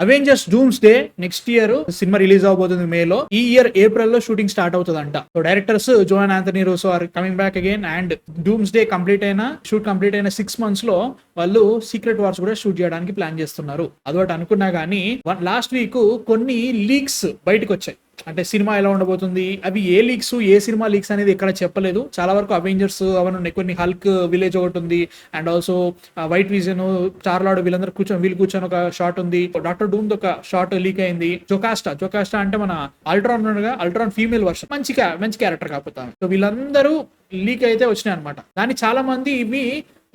Avengers Doomsday next year సినిమా release అవబోతుంది మేలో. ఈ ఇయర్ ఏప్రిల్ లో షూటింగ్ స్టార్ట్ అవుతుందంట. So directors Joe and Anthony Russo are coming back again and Doomsday complete అయిన 6 months లో వాళ్ళు సీక్రెట్ వార్స్ కూడా షూట్ చేయడానికి ప్లాన్ చేస్తున్నారు. అదొకటి అనుకున్నా గానీ లాస్ట్ వీక్ కొన్ని లీక్స్ బయటకు వచ్చాయి. అంటే సినిమా ఎలా ఉండబోతుంది, అవి ఏ లీక్స్ ఏ సినిమా లీక్స్ అనేది ఇక్కడ చెప్పలేదు. చాలా వరకు అవెంజర్స్ అవన్నీ ఉన్నాయి, కొన్ని హల్క్ విలేజ్ ఒకటి ఉంది and also white vision, star-lord వీళ్ళందరూ వీళ్ళు కూర్చొని ఒక షాట్ ఉంది. డాక్టర్ డూమ్ ఒక షాట్ లీక్ అయింది. జోకాస్టా అంటే మన అల్ట్రాన్ ఫీమేల్ వర్షన్, మంచి క్యారెక్టర్ కాకపోతే. సో వీళ్ళందరూ లీక్ అయితే వచ్చినాయి అనమాట. కానీ చాలా మంది ఇవి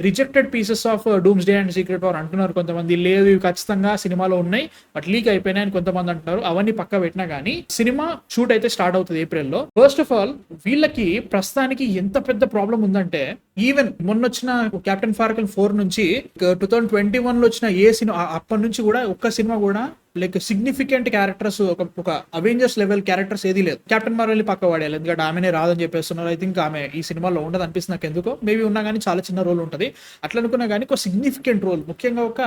rejected pieces of dooms day and secret war అంటున్నారు. కొంతమంది లేదు ఇవి ఖచ్చితంగా సినిమాలో ఉన్నాయి బట్ లీక్ అయిపోయినాయి అని కొంతమంది అంటున్నారు. అవన్నీ పక్క పెట్టినా గానీ సినిమా షూట్ అయితే స్టార్ట్ అవుతుంది ఏప్రిల్లో. ఫస్ట్ ఆఫ్ ఆల్ వీళ్ళకి ప్రస్తుతానికి ఎంత పెద్ద ప్రాబ్లం ఉందంటే, ఈవెన్ మొన్న వచ్చిన కెప్టెన్ ఫాల్కన్ 4 నుంచి 2021 లో వచ్చిన ఏ సినిమా అప్పటి నుంచి కూడా ఒక్క సినిమా కూడా లైక్ సిగ్నిఫికెంట్ క్యారెక్టర్స్ ఒక అవెంజర్స్ లెవెల్ క్యారెక్టర్స్ ఏది లేదు. కెప్టెన్ మార్వెల్ పక్క పడేయాలి, ఎందుకంటే ఆమెనే రాదని చెప్పేస్తున్నారు. ఐ థింక్ ఆమె ఈ సినిమాలో ఉండదు అనిపిస్తుంది నాకు. ఎందుకో మేబీ ఉన్నా కానీ చాలా చిన్న రోల్ ఉంటుంది. అట్లా అనుకున్నా కానీ ఒక సిగ్నిఫికెంట్ రోల్, ముఖ్యంగా ఒక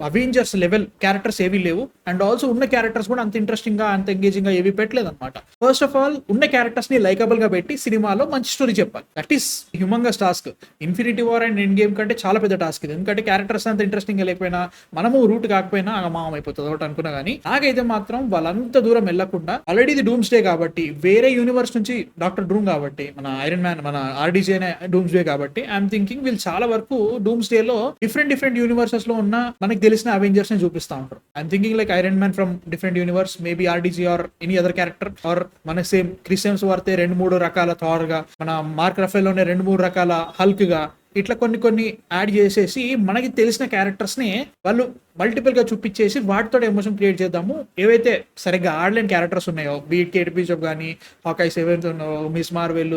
అవెంజర్స్ లెవెల్ క్యారెక్టర్స్ ఏవి లేవు. అండ్ ఆల్సో ఉన్న క్యారెక్టర్స్ కూడా అంత ఇంట్రెస్టింగ్ గా అంత ఎంగేజింగ్ గా ఏవి పెట్టలేదు అనమాట. ఫస్ట్ ఆఫ్ ఆల్ ఉన్న క్యారెక్టర్స్ ని లైకబుల్ గా పెట్టి సినిమాలో మంచి స్టోరీ చెప్పాలి. That is humongous task. Infinity war and end game కంటే చాలా పెద్ద టాస్క్ ఇది. ఎందుకంటే క్యారెక్టర్స్ అంత ఇంట్రెస్టింగ్ గా లేకపోయినా, మనము రూట్ కాకపోయినా మామం అయిపోతుంది ఒకటి అనుకున్నా కానీ. నాకైతే మాత్రం వాళ్ళంత దూరం వెళ్లకుండా, ఆల్రెడీ ఇది డూమ్స్ డే కాబట్టి వేరే యూనివర్స్ నుంచి డాక్టర్ డూమ్ కాబట్టి, మన ఐరన్ మ్యాన్ మన ఆర్డీజే డూమ్స్ డే కాబట్టి ఐఎమ్ థింకింగ్ వీళ్ళు చాలా వరకు డూమ్స్ డే లో డిఫరెంట్ యూనివర్సెస్ లో ఉన్న మనకి తెలిసిన అవెంజర్స్ ని చూపిస్తా ఉంటారు. I'm thinking like iron man from different universe, maybe RDJ or any other character, or మన సేమ్ క్రిస్టియన్స్ వారితే 2-3 రకాల థార్ గా, మన మార్క్ రఫెల్ లోనే 2-3 రకాల హల్క్ గా, ఇట్లా కొన్ని యాడ్ చేసేసి మనకి తెలిసిన క్యారెక్టర్స్ ని వాళ్ళు మల్టిపుల్ గా చూపించేసి వాటితో ఎమోషన్ క్రియేట్ చేద్దాము. ఏవైతే సరిగ్గా ఆడలేని క్యారెక్టర్స్ ఉన్నాయో, కేట్ బిషప్ కానీ, హాకాయ్ 7 మిస్ మార్వెల్,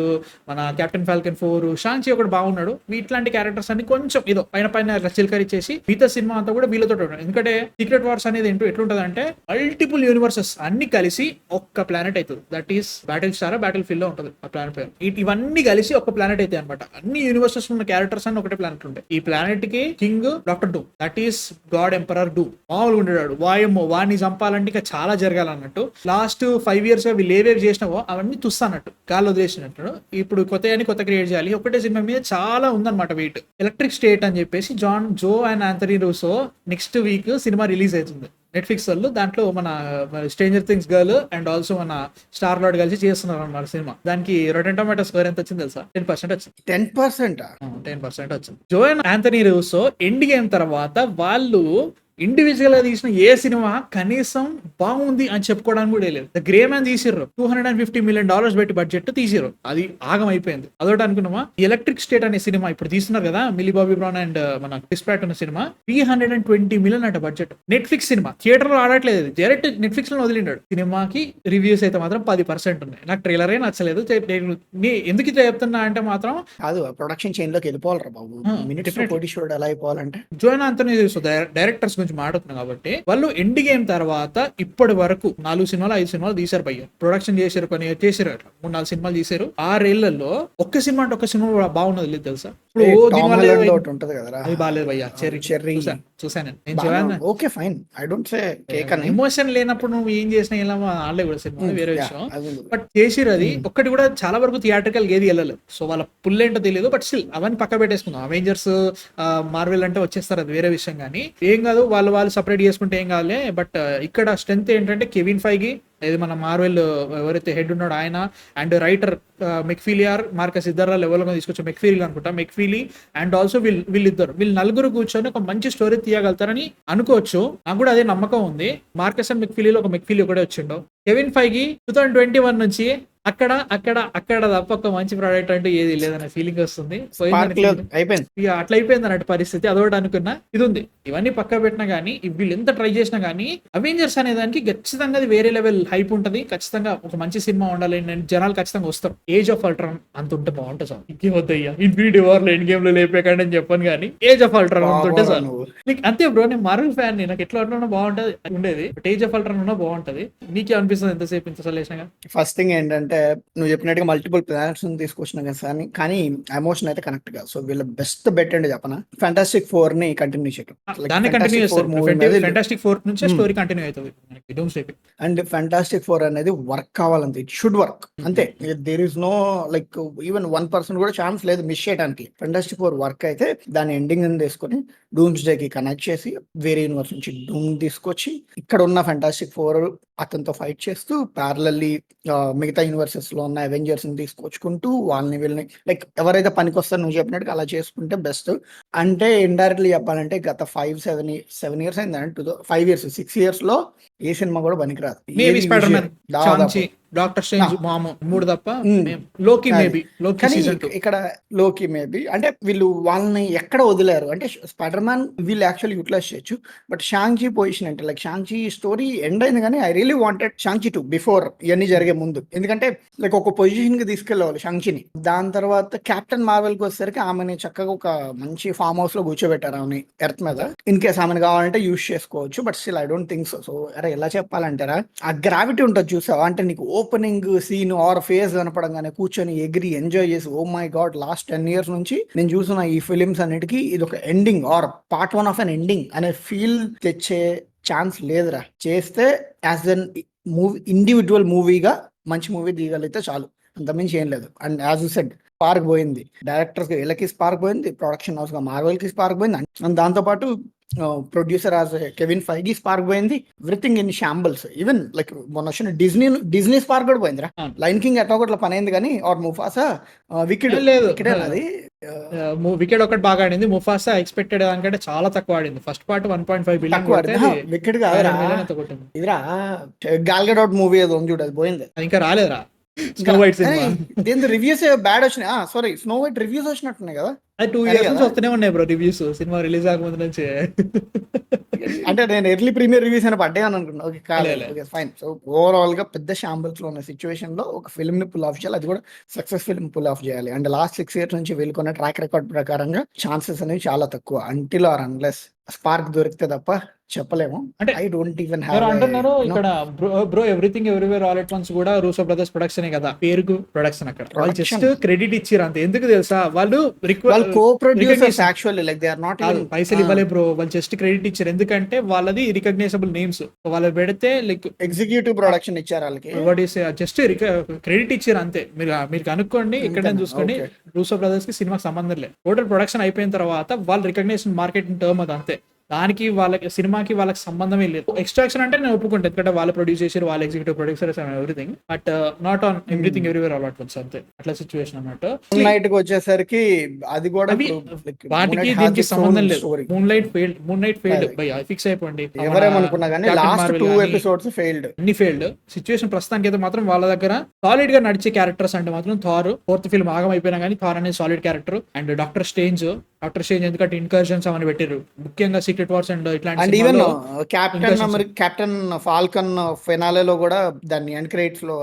మన కెప్టెన్ ఫాల్కన్ 4, షాంగ్-చి ఒకటి బాగున్నాడు. ఇట్లాంటి క్యారెక్టర్స్ అన్ని కొంచెం ఏదో పైన చిలకరిచ్చేసి మిగతా సినిమా అంతా కూడా వీళ్ళతో ఉంటాడు. ఎందుకంటే సీక్రెట్ వార్స్ అనేది ఎట్లుంటది అంటే మల్టిపుల్ యూనివర్సెస్ అన్ని కలిసి ఒక్క ప్లానెట్ అవుతుంది. That is battle star battle field లో ఉంటుంది ఆ ప్లానెట్ పేరు. ఇవన్నీ కలిసి ఒక ప్లానెట్ అయితే అనమాట. అన్ని యూనివర్సెస్ ఉన్న క్యారెక్టర్స్ అన్ని ఒకటే ప్లానెట్ ఉంటాయి. ఈ ప్లానెట్ కి king Doctor Doom, that is God Emperor Doom. మామూలుగా ఉండేవాడు, వాయమ్మో వాడిని చంపాలంటే ఇంకా చాలా జరగాలన్నట్టు. లాస్ట్ 5 years గా వీళ్ళు ఏవేవి చేసినావో అవన్నీ తుస్తానట్టు, గాల్లో వదిలేసినట్టు. ఇప్పుడు కొత్త క్రియేట్ చేయాలి. ఒకటే సినిమా మీద చాలా ఉందన్నమాట వెయిట్. ఎలక్ట్రిక్ స్టేట్ అని చెప్పేసి Joe and Anthony Russo next week cinema release అవుతుంది నెట్ఫ్లిక్స్ వాళ్ళు. దాంట్లో మన Stranger Things girl and also మన స్టార్-లార్డ్ కలిసి చేస్తున్నారు అన్నమాట సినిమా. దానికి Rotten Tomatoes స్కోర్ ఎంత వచ్చింది తెలుసా? 10% వచ్చింది. 10% వచ్చింది. Joan Anthony Russo end game తర్వాత వాళ్ళు ఇండివిజువల్ గా తీసిన ఏ సినిమా కనీసం బాగుంది అని చెప్పుకోవడానికి కూడా లేదు. ద గ్రే మ్యాన్ తీసిర్రు, $250 million పెట్టి బడ్జెట్ తీసిర్రు, అది ఆగం అయిపోయింది. అదొకటి అనుకున్నామా. ఎలక్ట్రిక్ స్టేట్ అనే సినిమా ఇప్పుడు తీస్తున్నారు కదా, మిల్లీ బాబీ బ్రౌన్ అండ్ మన క్రిస్ ప్రాట్ ఉన్న సినిమా, $320 million అంట బడ్జెట్. నెట్ఫ్లిక్స్ సినిమా థియేటర్ లో ఆడట్లేదు, డైరెక్ట్ నెట్ఫ్లిక్స్ లో వదిలిండాడు. సినిమాకి రివ్యూస్ అయితే మాత్రం 10% ఉన్నాయి. నాకు ట్రైలరే నచ్చలేదు. ఎందుకు ఇట్లా చెప్తున్నా అంటే మాత్రం కాదు, ప్రొడక్షన్ చైన్ లోకి వెళ్ళిపోవాలరా బాబు. ఎలా అయిపోవాలంటే జోయాన్ ఆంథనీ రూసో డైరెక్టర్స్ మాట్లాడుతున్నాం కాబట్టి వాళ్ళు ఎండ్ గేమ్ తర్వాత ఇప్పటి వరకు 4 సినిమాలు 5 సినిమాలు తీశారు భయ్య. ప్రొడక్షన్ చేశారు, కొన్ని చేశారు, అట్లా 3-4 సినిమాలు తీశారు. 6 ఏళ్లలో ఒక్క సినిమా అంటే ఒక్క సినిమా బాగున్నది లేదు తెలుసా. అది బాగాలేదు భయ్య. చూసాను okay fine, I don't say cake అని. ఎమోషన్ లేనప్పుడు నువ్వు ఏం చేసినా ఇలా ఆడలే కూడా సినిమా వేరే విషయం. బట్ చేసిరు అది ఒక్కటి కూడా చాలా వరకు థియేట్రికల్ ఏది వెళ్ళలేదు. సో వాళ్ళ పుల్ ఏంటో తెలియదు. బట్ స్టిల్ అవన్నీ పక్క పెట్టేసుకుందాం. అవెంజర్స్ మార్వెల్ అంటే వచ్చేస్తారు, అది వేరే విషయం. కానీ ఏం కాదు, వాళ్ళు సపరేట్ చేసుకుంటే ఏం కావాలి. బట్ ఇక్కడ స్ట్రెంత్ ఏంటంటే కెవిన్ ఫైగి, ఇది మన మార్వెల్ ఎవరైతే హెడ్ ఉన్నాడో ఆయన, అండ్ రైటర్ మెక్ఫీలీ ఆర్ మార్కస్ ఇద్దరు లెవెల్గా తీసుకొచ్చారు. మెక్ఫీలీ అనుకుంటా, మెక్ఫీలీ అండ్ ఆల్సో వీళ్ళు నలుగురు కూర్చొని ఒక మంచి స్టోరీ తీయగలుగుతారని అనుకోవచ్చు. నాకు కూడా అదే నమ్మకం ఉంది. మార్కస్ అండ్ మెక్ఫీలీలో ఒక మెక్ఫీలీ ఒకటే వచ్చిండో. కెవిన్ ఫైగి 2021 నుంచి అక్కడ తప్ప ఒక మంచి ప్రోడక్ట్ అంటూ ఏది లేదనే ఫీలింగ్ వస్తుంది. ఇక అట్లా అయిపోయింది అన్నట్టు పరిస్థితి. అదొకటి అనుకున్నా, ఇది ఉంది. ఇవన్నీ పక్క పెట్టినా గానీ, వీళ్ళు ఎంత ట్రై చేసినా గానీ అవెంజర్స్ అనే దానికి ఖచ్చితంగా అది వేరే లెవెల్ హైప్ ఉంటది. ఖచ్చితంగా ఒక మంచి సినిమా ఉండాలి, జనాలు ఖచ్చితంగా వస్తారు. ఏజ్ ఆఫ్ అల్ట్రాన్ అంత ఉంటే బాగుంటుంది సార్. ఇంకేమొద్దయ్యా ఇన్ఫినిటీ వార్ లో ఎండ్ గేమ్ లో లేపేకండి అని చెప్పాను కానీ ఏజ్ ఆఫ్ అల్ట్రాన్ అంత ఉంటే సార్. అంతే బ్రో, నేను మార్వెల్ ఫ్యాన్, నాకు ఎట్లా ఉన్నా బాగుంటది ఉండేది. బట్ ఏజ్ ఆఫ్ అల్ట్రాన్ ఉన్నా బాగుంటది. నీకే అనిపిస్తుంది ఎంతసేపు ఇంత సలేసినా? ఫస్ట్ థింగ్ ఏంటంటే అంటే నువ్వు చెప్పినట్టుగా మల్టిపుల్ ప్లానెట్స్ తీసుకొచ్చినా కానీ ఎమోషన్ అయితే కనెక్ట్ కాదు. సో వీళ్ళ బెస్ట్ బెట్ అంటే చెప్పనా, ఫ్యాంటాస్టిక్ 4 ని కంటిన్యూ చేయడం. దాన్ని కంటిన్యూ చేస్తారు. ఫెంటాస్టిక్ 4 నుంచే స్టోరీ కంటిన్యూ అవుతుంది డూమ్స్డే. అండ్ ఫ్యాంటాస్టిక్ 4 అనేది వర్క్ కావాలంతే, ఇట్ షుడ్ వర్క్ అంతే. There is no like even 1% కూడా ఛాన్స్ లేదు మిస్ చేయడానికి. ఫ్యాంటాస్టిక్ 4 వర్క్ అయితే దాని ఎండింగ్ తీసుకొని డూమ్స్డే కి కనెక్ట్ చేసి వేరే యూనివర్స్ నుంచి డూమ్ తీసుకొచ్చి ఇక్కడ ఉన్న ఫ్యాంటాస్టిక్ 4 అతనితో ఫైట్ చేస్తూ ప్యారలల్లీ మిగతా యూనివర్సెస్ లో ఉన్న అవెంజర్స్ ని తీసుకొచ్చుకుంటూ వాళ్ళని వీళ్ళని లైక్ ఎవరైతే పనికి వస్తారో నువ్వు చెప్పినట్టుగా అలా చేసుకుంటే బెస్ట్. అంటే ఇండైరెక్ట్లీ చెప్పాలంటే గత 7 years అయింది, 5 years 6 years లో ఏ సినిమా కూడా పనికిరాదు. Maybe Spider Man, Shang-Chi, Doctor Strange, మాము 3 తప్ప. లోకి మేబీ, లోకి సీజన్ 2 ఇక్కడ లోకి మేబీ అంటే వీళ్ళు వాళ్ళని ఎక్కడ వదిలేరు అంటే స్పైడర్ మ్యాన్ వీళ్ళు యాక్చువల్లీ యూటిలైజ్ చేయొచ్చు. బట్ షాంగ్-చి పొజిషన్ అంటే లైక్ షాంగ్-చి స్టోరీ ఎండ్ అయింది కానీ ఐ రియలీ వాంటెడ్ షాంగ్-చి 2 బిఫోర్ ఇవన్నీ జరిగే ముందు. ఎందుకంటే లైక్ ఒక పొజిషన్ కి తీసుకెళ్ళవాలి షాంగ్-చిని. దాని తర్వాత కెప్టెన్ మార్వెల్ కి వచ్చేసరికి ఆమెని చక్కగా ఒక మంచి ఫామ్ హౌస్ లో కూర్చోబెట్టారు ఆమెని ఎర్త్ మీద. ఇన్ కేస్ ఆమెను కావాలంటే యూజ్ చేసుకోవచ్చు. But still I don't think so. So అరే ఎలా చెప్పాలంటారా, ఆ గ్రావిటీ ఉంటుంది చూసావా, అంటే నీకు ఓపెనింగ్ సీన్ ఆర్ ఫేస్ కనపడంగానే కూర్చొని ఎగిరి ఎంజాయ్ చేసి oh my god last 10 years నుంచి నేను చూసిన ఈ ఫిలిమ్స్ అన్నిటికీ ఇది ఒక ending or part 1 of an ending అనే ఫీల్ తెచ్చే ఛాన్స్ లేదురా. చేస్తే యాజ్ అన్ మూవీ ఇండివిజువల్ మూవీగా మంచి మూవీ తీయగలిగితే చాలు, అంతమించి ఏం లేదు. And as you said spark పోయింది, డైరెక్టర్స్ వీళ్ళకి స్పార్క్ పోయింది, ప్రొడక్షన్ హౌస్ గా మార్వెల్ కి స్పార్క్ పోయింది, అండ్ దాంతో పాటు ప్రొడ్యూసర్ యాజ్ కెవిన్ ఫైగీ స్పార్క్ పోయింది. Everything in shambles. Even like మొన్న వచ్చిన డిజ్నీ స్పార్క్ కూడా పోయిందిరా. లైన్ కింగ్ ఎట్లా ఒకట్లా పని అయింది కానీ ఆర్ ముఫాసా వికెట్ లేదు. అది వికెట్ ఒకటి బాగా ఆడింది. ముఫాసా ఎక్స్పెక్టెడ్ దానికంటే చాలా తక్కువ ఆడింది. ఫస్ట్ పార్ట్ 1.5 బిలియన్ వికెట్ కాదురా, ఇదిరా గాల్ గడాట్ మూవీ ఏదో చూడు అది పోయింది. అది ఇంకా రాలేదురా. స్నో వైట్ సినిమా దీని రివ్యూస్ బ్యాడ్ వచ్చినాయి. సారీ స్నో వైట్ రివ్యూస్ వచ్చినట్టున్నాయి కదా. అది 2 years నుంచి వస్తూనే ఉన్నాయి బ్రో రివ్యూస్, సినిమా రిలీజ్ అవ్వకముందు నుంచి. అంటే నేను ఎర్లీ ప్రీమియర్ రివ్యూస్ అని పడ్డాను అనుకున్నా. ఓకే కాలేదు, ఫైన్. సో ఓవరాల్ గా పెద్ద షాంబుల్స్ లో ఉన్న సిచ్యువేషన్ లో ఒక ఫిల్మ్ ని పుల్ ఆఫ్ చేయాలి, అది కూడా సక్సెస్ ఫిల్మ్ పుల్ ఆఫ్ చేయాలి. అండ్ లాస్ట్ 6 years నుంచి వీళ్ళుకున్న ట్రాక్ రికార్డ్ ప్రకారంగా ఛాన్సెస్ అనేవి చాలా తక్కువ. అంటిల్ ఆర్ అన్లెస్ స్పార్క్ దొరికితే తప్ప చెప్పలేము. అంటే ఐ డోంట్ ఈవెన్ హావ్ అంటున్నారు ఇక్కడ bro everything everywhere all at once కూడా రూసో బ్రదర్స్ ప్రొడక్షన్ కదా, పేరుకు ప్రొడక్షన్. అక్కడ వాళ్ళు జస్ట్ క్రెడిట్ ఇచ్చారు అంతే. ఎందుకు తెలుసా, వాళ్ళు co-producers actually like they are not even పైసలు ఇవ్వలే బ్రో, వాళ్ళు జస్ట్ క్రెడిట్ ఇచ్చారు. ఎందుకంటే వాళ్ళది రికగ్నైజబుల్ నేమ్స్, వాళ్ళు పెడితే లైక్ ఎగ్జిక్యూటివ్ ప్రొడక్షన్ ఇచ్చారు వాళ్ళకి, జస్ట్ క్రెడిట్ ఇచ్చారు అంతే. మీరు కనుక్కోండి, ఇక్కడ చూసుకోండి. రూసో బ్రదర్స్ కి సినిమాకి సంబంధం లేదు. టోటల్ ప్రొడక్షన్ అయిపోయిన తర్వాత వాళ్ళు రికగ్నైజేషన్ మార్కెటింగ్ టర్మ్ అది అంతే. దానికి వాళ్ళకి సినిమాకి వాళ్ళకి సంబంధమే లేదు. ఎక్స్ట్రాక్షన్ అంటే నేను ఒప్పుకుంటాను, ఎందుకంటే వాళ్ళు ప్రొడ్యూస్ చేసారు, వాళ్ళ executive producers and everything, but not on everything everywhere all at once అంతే. అట్లా సిచ్యువేషన్ అన్నట్టు. నైట్ కి వచ్చేసరికి అది కూడా వాటికి దీనికి సంబంధం లేదు. Moon night failed by fix అయిపోండి. ఎవరేమనుకున్నా కానీ లాస్ట్ 2 episodes ఫెయిల్డ్, అన్ని ఫెయిల్డ్. సిచ్యువేషన్ ప్రస్తుతానికి అయితే మాత్రం వాళ్ళ దగ్గర సాలిడ్ గా నడిచే క్యారెక్టర్స్ అంటే మాత్రం థార్ 4th ఫిల్మ్ ఆగం అయిపోయినా కానీ థార్ అనేది solid character. And doctor strange ఎందుకంటే ఇన్కర్షన్స్ అవన్నీ పెట్టారు, ముఖ్యంగా సీక్రెట్ వార్స్ అండ్ ఇట్లాంటి. ఈవెన్ కెప్టెన్ ఫాల్కన్ ఫినాలేలో కూడా దాన్ని ఎండ్ క్రెడిట్స్ లో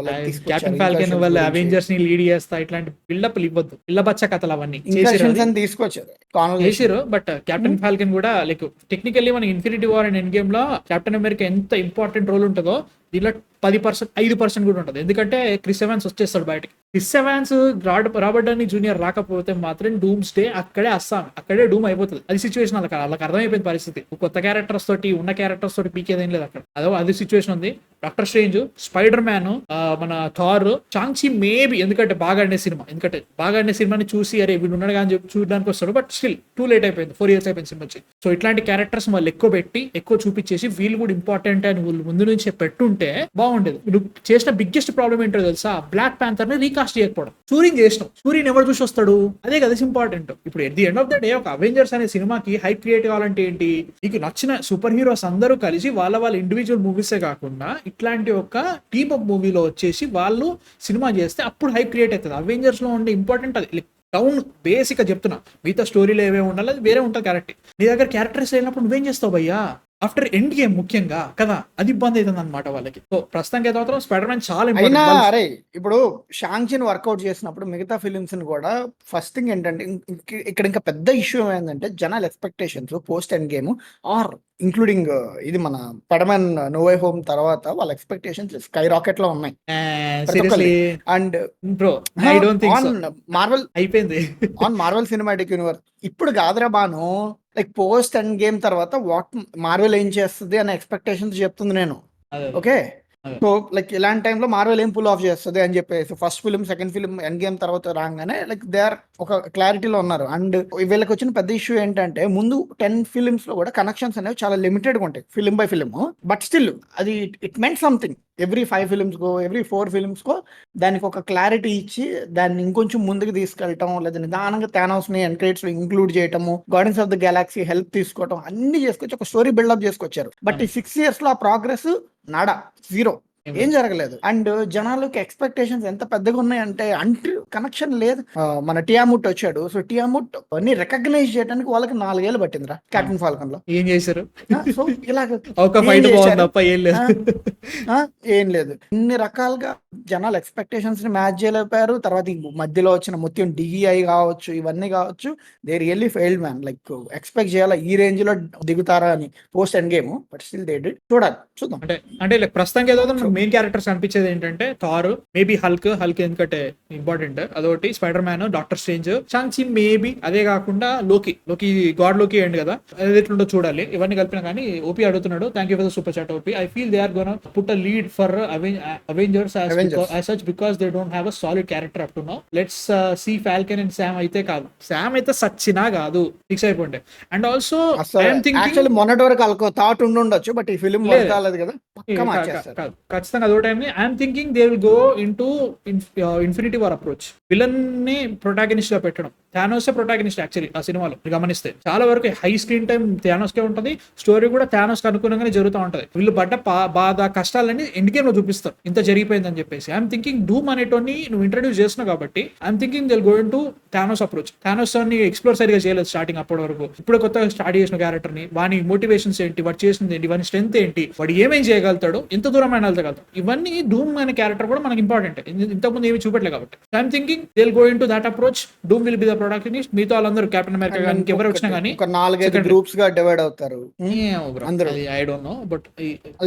కెప్టెన్ ఫాల్కన్ వాళ్ళ అవెంజర్స్ ని లీడ్ చేస్తా ఇట్లాంటి బిల్డప్ ఇవ్వద్దు, పిల్లబచ్చ కథలు అవన్నీ చేసారు. బట్ కెప్టెన్ ఫాల్కన్ కూడా లైక్ టెక్నికల్లీ మన infinity war and end game లో కెప్టెన్ అమెరికా ఎంత ఇంపార్టెంట్ రోల్ ఉంటుందో దీనిలో 10%, 5% కూడా ఉంటుంది. ఎందుకంటే క్రిస్ ఎవాన్స్ వచ్చేస్తాడు బయటకి. Chris Evans Robert Downey junior రాకపోతే మాత్రం డూమ్స్డే అక్కడే డూమ్ అయిపోతుంది. అది సిచ్యువేషన్ వాళ్ళకి అర్థమైపోయింది పరిస్థితి. కొత్త క్యారెక్టర్స్ తోటి ఉన్న క్యారెక్టర్స్ తోటి పీకేదేం లేదు అక్కడ. అది సిచ్యువేషన్ ఉంది. డాక్టర్ స్ట్రేంజ్, స్పైడర్ మ్యాన్, మన థార్, షాంగ్-చి మేబీ ఎందుకంటే బాగా ఆడిన సినిమాని చూసి అరే వీడు ఉన్నాడు అని చెప్పి చూడడానికి వస్తాడు. బట్ స్టిల్ టూ లేట్ అయిపోయింది, 4 years అయిపోయింది సినిమా వచ్చి. సో ఇట్లాంటి క్యారెక్టర్స్ వాళ్ళు ఎక్కువ చూపించేసి వీళ్ళు కూడా ఇంపార్టెంట్ అని వీళ్ళు ముందు నుంచే పెట్టుంటే బాగుండేది. నువ్వు చేసిన బిగ్గెస్ట్ ప్రాబ్లం ఏంటో తెలుసా, బ్లాక్ ప్యాంథర్ ని రీకాస్ట్ చేయకపోవడం. సూర్యని ఎవరు చూసి వస్తాడు, అదే కదా ఇంపార్టెంట్. ఇప్పుడు at the end of the day ఒక అవెంజర్స్ అనే సినిమాకి హైప్ క్రియేట్ కావాలంటే ఏంటి, నీకు నచ్చిన సూపర్ హీరోస్ అందరూ కలిసి వాళ్ళ ఇండివిజువల్ మూవీసే కాకుండా ఇట్లాంటి ఒక టీమ్ ఆఫ్ మూవీలో వచ్చేసి వాళ్ళు సినిమా చేస్తే అప్పుడు హైప్ క్రియేట్ అవుతుంది. అవెంజర్స్ లో ఉండే ఇంపార్టెంట్ అది టౌన్ బేసిక్ గా చెప్తున్నా. మిగతా స్టోరీలో ఏవే ఉండాలి, అది వేరే ఉంటుంది క్యారెక్టర్. నీ దగ్గర క్యారెక్టర్స్ లేనప్పుడు నువ్వేం చేస్తావు భయ్యా? ఆఫ్టర్ ఎండ్ గేమ్ ముఖ్యంగా కదా, అది ఇబ్బంది అవుతుంది అనమాట వాళ్ళకి. సో ప్రస్తుతానికి అయితే మాత్రం స్పైడర్ మ్యాన్ చాలా అయినా ఇంపార్టెంట్. అరే ఇప్పుడు షాంగ్చిని వర్కౌట్ చేసినప్పుడు మిగతా ఫిలిమ్స్ ని కూడా ఫస్ట్ థింగ్ ఏంటంటే ఇక్కడ ఇంకా పెద్ద ఇష్యూ ఏంటంటే జనాల expectations post end game or including ఇది మన స్పైడర్మ్యాన్ నో వే హోమ్ తర్వాత వాళ్ళ ఎక్స్పెక్టేషన్స్ స్కై రాకెట్ లో ఉన్నాయి ప్రతి సీరియస్లీ ఒక్కరికి. And bro, I don't think on so. Marvel అయిపోయింది. ఆన్ మార్వెల్ సినిమాటిక్ యూనివర్స్ ఇప్పుడు కాదురా బాను, లైక్ పోస్ట్ ఎండ్ గేమ్ తర్వాత వాట్ మార్వెల్ ఏం చేస్తుంది అనే ఎక్స్పెక్టేషన్స్ చెప్తుంది నేను. అదే ఓకే అదే. సో లైక్ ఇలాంటి టైంలో మార్వెల్ ఏం పుల్ ఆఫ్ చేస్తుంది అని చెప్పేసి first film second film end game తర్వాత రాగానే లైక్ దే ఆర్ ఒక క్లారిటీలో ఉన్నారు. అండ్ వీళ్ళకి వచ్చిన పెద్ద ఇష్యూ ఏంటంటే ముందు 10 ఫిలిమ్స్ లో కూడా కనెక్షన్స్ అనేవి చాలా లిమిటెడ్ గా ఉంటాయి film by film. But still అది it meant something. Every 5 films కో ఎవ్రీ 4 ఫిలిమ్స్ కో దానికి ఒక క్లారిటీ ఇచ్చి దాన్ని ఇంకొంచెం ముందుకు తీసుకెళ్ళటం, లేదా నిదానంగా థానోస్ ని ఎండ్ క్రెడిట్స్ లో ఇంక్లూడ్ చేయటము, gardens of the Galaxy help తీసుకోవటం అన్ని చేసుకొచ్చి ఒక స్టోరీ బిల్డప్ చేసుకొచ్చారు. బట్ ఈ 6 years లో ఆ ప్రోగ్రెస్ నాడా జీరో, ఏం జరగలేదు. అండ్ జనాలకి ఎక్స్పెక్టేషన్స్ ఎంత పెద్దగా ఉన్నాయంటే కనెక్షన్ లేదు. మన టియాముట్ వచ్చాడు. సో టియాముట్ అన్ని రికగ్నైజ్ చేయడానికి వాళ్ళకి 4 ఏళ్ళు పట్టిందిరా క్యాప్టెన్ ఫాల్కన్ లో. ఏం చేశారు? సో ఇలాగ ఒక ఏం ఫైట్ బాగుంది చేశారు? తప్ప ఏం లేదు. ఏం లేదు. ఇన్ని రకాలుగా జనాలు ఎక్స్పెక్టేషన్స్ ని మ్యాచ్ చేయలేకపోయారు. తర్వాత ఈ మధ్యలో వచ్చిన మొత్తం డిఈఐ కావచ్చు, ఇవన్నీ కావచ్చు, they really failed man. Like expect చేయాలా ఈ రేంజ్ లో దిగుతారా అని post end game, but still they did. చూద్దాం. అంటే like ప్రస్తుతానికి ఏదో మెయిన్ క్యారెక్టర్స్ అనిపించేది ఏంటంటే థార్, మేబీ హల్క్ ఎందుకంటే ఇంపార్టెంట్ అదొకటి, Spider Man, Doctor Strange, Shang-Chi maybe, అదే కాకుండా లోకి గాడ్ లోకి ఎండ్ కదా, అది ఎట్లుంటో చూడాలి. ఇవన్నీ కలిపినా కానీ ఓపీ అడుగుతున్నాడు, thank you for the super chat OP. I feel they are gonna put a lead for Avengers as such because they don't have a solid character up to now. Let's see Falcon and Sam అయితే కాదు, Sam అయితే సచ్చినా కాదు, fix అయిపోండి. And also I'm thinking actually మొన్నటి వరకు వాళ్ళకు thought ఉండొచ్చు, but ఈ ఫిలిం వర్క్ కాలేదు కదా, పక్కా మార్చేస్తారు. కాదు, ఖచ్చితంగా అదో time. I'm thinking they will go into infinity war approach, villain ని ప్రొటాగనిస్ట్ గా పెట్టడం. థానోస్ ప్రొటాగనిస్ట్ యాక్చువల్లీ ఆ సినిమాలో గమనిస్తే చాలా వరకు హై స్క్రీన్ టైం థానోస్ కే ఉంటుంది, స్టోరీ కూడా థానోస్ కి అనుగుణంగానే జరుగుతూ ఉంటది. వీళ్ళు పడ్డ బాధ కష్టాలన్నీ ఎండ్ గేమ్ లో చూపిస్తారు, ఇంత జరిగిపోయిందని చెప్పేసి. ఐఎమ్ థింకింగ్ డూమ్ అనేటోని నువ్వు ఇంట్రడ్యూస్ చేస్తున్నావు కాబట్టి I'm thinking they will go into Thanos approach. Thanos ని ఎక్స్ప్లోర్ సరిగా చేయలేదు స్టార్టింగ్ అప్పటి వరకు. ఇప్పుడు కొత్తగా స్టార్ట్ చేసిన క్యారెక్టర్ ని, వాని మోటివేషన్స్ ఏంటి, వాడు చేసింది ఏంటి, వాని స్ట్రెంత్ ఏంటి, వాడు ఏమేం చేయగలుగుతాడు, ఎంత దూరం అయినా వెళ్తగలుగుతాడు, ఇవన్నీ డూమ్ అనే క్యారెక్టర్ కూడా మనకి ఇంపార్టెంట్. ఇంతకుముందు ఏమి చూపెట్టలేదు కాబట్టి I'm thinking they will go into that approach. Doom will be the protagonist, మిగతా వాళ్ళందరూ కెప్టెన్ అమెరికా కానీ ఎవరు వచ్చినా కానీ ఒక 4-5 గ్రూప్స్ గా డివైడ్ అవుతారు అందరూ. I don't know, but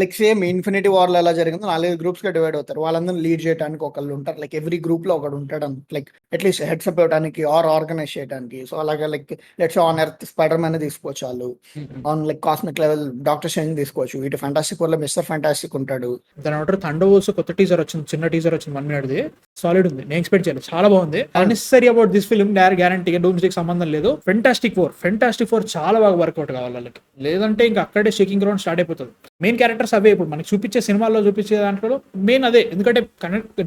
like same infinity war లో ఎలా జరిగిందో 4 గ్రూప్స్ గా డివైడ్ అవుతారు. వాళ్ళందరూ లీడ్ చేయడానికి ఒకళ్ళు ఉంటారు. లైక్ ఎవ్రీ గ్రూప్ లో ఒకడు ఉంటాడు, లైక్ అట్లీస్ట్ హెడ్స్ అప్ ఇవ్వడానికి ఆర్ ఆర్గనైజ్ చేయడానికి. సో అలాగే like let's on earth spider man తీసుకోవచ్చు, వాళ్ళు on like cosmic level doctor strange తీసుకోవచ్చు, ఇటు ఫ్యాంటాస్టిక్ వల్ల మిస్టర్ ఫ్యాంటాస్టిక్ ఉంటాడు. దాని ఆర్డర్ థండర్ బోల్ట్స్ కొత్త టీజర్ వచ్చింది, చిన్న టీజర్ వచ్చింది 1 minute ది, సాలిడ్ ఉంది, నేను ఎక్స్పెక్ట్ చేయలేదు, చాలా బాగుంది. అన్నెసరీ అబౌట్ దిస్ ఫిల్మ్ గ్యారంటీగా డూమ్స్డే కి సంబంధం లేదు. ఫెంటాస్టిక్ ఫోర్ చాలా బాగా వర్కౌట్ కావాలి వాళ్ళకి, లేదంటే ఇంకా అక్కడే షేకింగ్ గ్రౌండ్ స్టార్ట్ అయిపోతుంది. మెయిన్ క్యారెక్టర్స్ అవే, ఇప్పుడు మనకి చూపించే సినిమాల్లో చూపించే దాంట్లో మెయిన్ అదే, ఎందుకంటే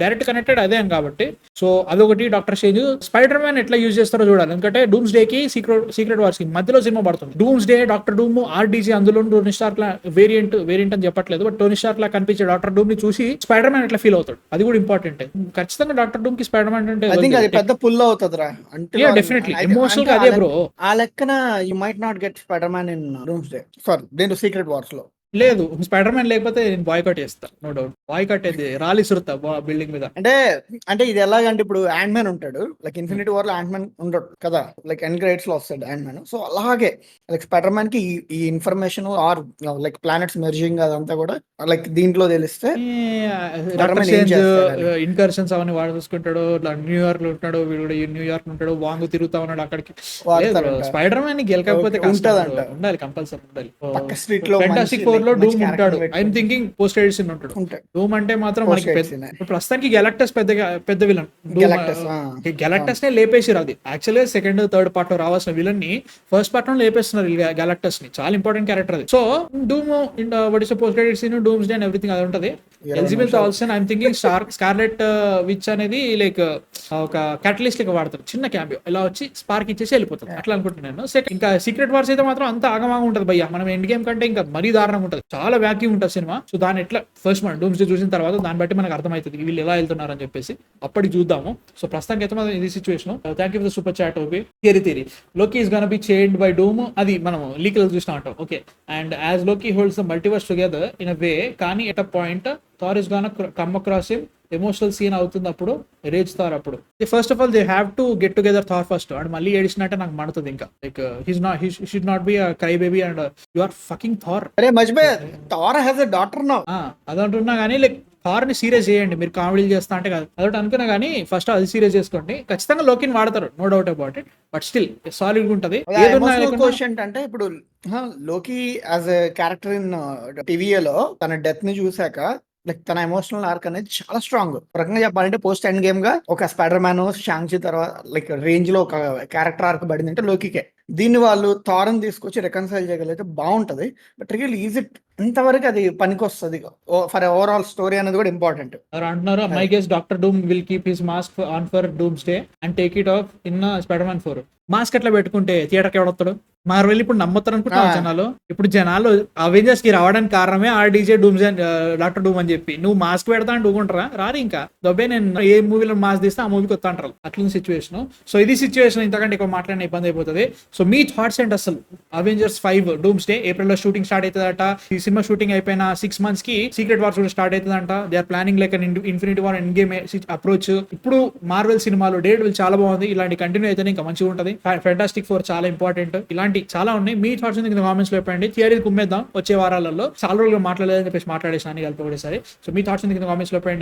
డైరెక్ట్ కనెక్టెడ్ అదే కాబట్టి. సో అదొకటి. డాక్టర్ స్ట్రేంజ్, స్పైడర్ మ్యాన్ ఎట్లా యూజ్ చేస్తారో చూడాలి, ఎందుకంటే డూమ్స్ డే కి సీక్రెట్ వార్స్ కి మధ్యలో సినిమా పడుతుంది. Doomsday, Doctor Doom, RDJ, అందులో టోనీ స్టార్క్ లా వేరియంట్ అని చెప్పట్లేదు, బట్ టోనీ స్టార్క్ లా కనిపించే డాక్టర్ డూమ్ ని చూసి స్పైడర్ మ్యాన్ ఎట్లా ఫీల్ అవుతాడు, అది కూడా ఇంపార్టెంట్. ఖచ్చితంగా డాక్టర్ డూమ్ కి స్పైడర్ మ్యాన్ అంటే అది పెద్ద పుల్ అవుతుందిరా అంటే డెఫినెట్లీ ఎమోషనల్ గా అదే బ్రో. ఆ లెక్కన you might not get spider man in doomsday, sorry దేని సీక్రెట్ వార్స్ లో. లేదు, స్పైడర్ మ్యాన్ లేకపోతే నేను బాయ్కాట్ చేస్తా, నో డౌట్. బాయ్కాట్ అయితే రాలి సురుతా బిల్డింగ్ మీద. అంటే ఇది ఎలాగంటే ఇప్పుడు యాండ్ మ్యాన్ ఉంటాడు, లైక్ ఇన్ఫినిటీ వార్ లో యాండ్ మ్యాన్ ఉండడు కదా, లైక్ ఎండ్ గ్రేడ్స్ లో వస్తాడు యాండ్ మ్యాన్. సో అలాగే లైక్ స్పైడర్ మ్యాన్ కి ఈ information are like planets merging అదంతా కూడా లైక్ దీంట్లో తెలిస్తే ఇన్కర్షన్స్ అవన్నీ వాడు చూసుకుంటాడు. న్యూయార్క్ లో ఉంటాడు, వీడు కూడా న్యూయార్క్ లో ఉంటాడు, వాంగు తిరుగుతా ఉన్నాడు అక్కడికి. స్పైడర్ మ్యాన్ గెలకపోతే ఉండాలి, కంపల్సరీ ఉండాలి. పక్క స్ట్రీట్ లో ఫ్యాంటాస్టిక్ ఫోర్ లో డూమ్ ఉంటాడు. I'm thinking post credit scene ఉంటాడు. డూమ్ అంటే మాత్రం మనకి ప్రస్తుతానికి గెలాక్టస్ పెద్ద విలన్. గెలాక్టస్ నే లేపేసారు. అది యాక్చువల్గా సెకండ్ థర్డ్ పార్ట్ లో రావాల్సిన విలన్ ని ఫస్ట్ పార్ట్ లో లేపేస్తున్నారు గెలాక్టస్ ని. చాలా ఇంపార్టెంట్ క్యారెక్టర్ అది. So Doom post credit scene, Doomsday and everything అది ఉంటది. Elizabeth Olsen I'm thinking Scarlet Witch అనేది లైక్ ఒక క్యాటలిస్ట్ గా వాడతారు, చిన్న క్యాంపియో ఇలా వచ్చి స్పార్క్ ఇచ్చేసి వెళ్ళిపోతుంది అట్లా అనుకుంటున్నాను. ఇంకా సీక్రెట్ వార్స్ అయితే మాత్రం అంత ఆగమాగా ఉంటుంది భయ్య, మనం ఎండ్ గేమ్ కంటే ఇంకా మరీ దారుణంగా ఉంటుంది, చాలా వ్యాక్యూమ్ ఉంటుంది సినిమా. సో దాని ఎట్లా ఫస్ట్ మనం డూమ్స్ డే చూసిన తర్వాత దాన్ని బట్టి మనకు అర్థమవుతుంది వీళ్ళు ఎలా వెళ్తున్నారు అని చెప్పేసి, అప్పటికి చూద్దాము. సో ప్రస్తుతానికి అయితే మాత్రం ఇది situation. Thank you for the super chat. Okay, theory Loki is gonna be changed by Doom, అది మనం లీక్ చూస్తూ ఉంటాం. Okay, and as Loki holds the multiverse together in a way, కానీ at a point Thor is gonna come across him, emotional scene అవుతుంది అప్పుడు, rage Thor అప్పుడు. First of all they have to get together Thor first, and మళ్ళీ ఏడిచినట్టే నాకు మనతుంది ఇంకా. Like he should not be a cry baby and you are fucking Thor. అరే మర్చిపోయా, Thor has a daughter now. అదంటున్నా కానీ లైక్ థార్ ని సీరియస్ చేయండి, మీరు కామెడీలు చేస్తా అంటే కాదు అదొకటి అనుకున్నా కానీ ఫస్ట్ అది సీరియస్ చేసుకోండి. ఖచ్చితంగా లోకిని వాడతారు, no doubt about it, but still solid ఉంటది. క్వశ్చన్ అంటే ఇప్పుడు Loki as a character in టీవీఏలో తన డెత్ ని చూసాక లైక్ తన ఎమోషనల్ ఆర్క్ అనేది చాలా స్ట్రాంగ్. రకంగా చెప్పాలంటే పోస్ట్ ఎండ్ గేమ్ గా ఒక స్పైడర్ మ్యాన్ షాంగ్చి తర్వాత లైక్ రేంజ్ లో ఒక క్యారెక్టర్ ఆర్క్ పడింది అంటే లోకికే. దీన్ని వాళ్ళు థార్ని తీసుకొచ్చి రికన్సైల్ చేయగలిగితే బాగుంటది. బట్ రియల్ ఈజీ ఇంతవరకు అది పనికొస్తుంది ఫర్ ఓవరాల్ స్టోరీ అనేది కూడా ఇంపార్టెంట్. అంటున్నారు my guess Doctor Doom will keep his mask on for Doomsday and take it off in Spider Man 4. Mask ఎట్లా పెట్టుకుంటే థియేటర్కి ఎవడొస్తాడు? మార్వెల్ ఇప్పుడు నమ్ముతారు అనుకుంటున్నావు జనాలు. ఇప్పుడు జనాలు అవెంజర్స్ కి రావడానికి కారణమే ఆ డీజే డూమ్స్ డాక్టర్ డూమ్ అని చెప్పి, నువ్వు మాస్క్ పెడతా అని ఊకుంటారా? రారు ఇంకా దొబ్బే, నేను ఏ మూవీలో మాస్క్ తీస్తే ఆ మూవీకి వస్తా అంటారు. అట్లా సిచ్యువేషన్. సో ఇది సిచ్యువేషన్, ఇంతకంటే ఎక్కువ మాట్లాడిన ఇబ్బంది అయిపోతుంది. సో మీ థాట్స్ ఏంటి అసలు? అవెంజర్స్ 5 డూమ్స్ డే ఏప్రిల్ లో షూటింగ్ స్టార్ట్ అవుతుందట. ఈ సినిమా షూటింగ్ అయిపోయిన 6 months కి సీక్రెట్ వార్స్ కూడా స్టార్ట్ అవుతుందంట. They are planning like Infinity War Endgame approach. ఇప్పుడు మార్వెల్ సినిమాలో డేట్ చాలా బాగుంది, ఇలాంటి కంటిన్యూ అయితే ఇంకా మంచిగా ఉంటుంది. ఫెంటాస్టిక్ 4 చాలా ఇంపార్టెంట్, ఇలాంటి చాలా ఉన్నాయి. మీ థాట్స్ కింద కామెంట్స్ లో చెప్పండి. థియరీ కుమ్మేద్దాం వచ్చే వారాలలో, చాలా రోజులుగా మాట్లాడలేదని చెప్పేసి మాట్లాడేసాను కలిపి ఒకటేసారి. సో మీ థాట్స్ కింద కామెంట్స్ లో చెప్పండి.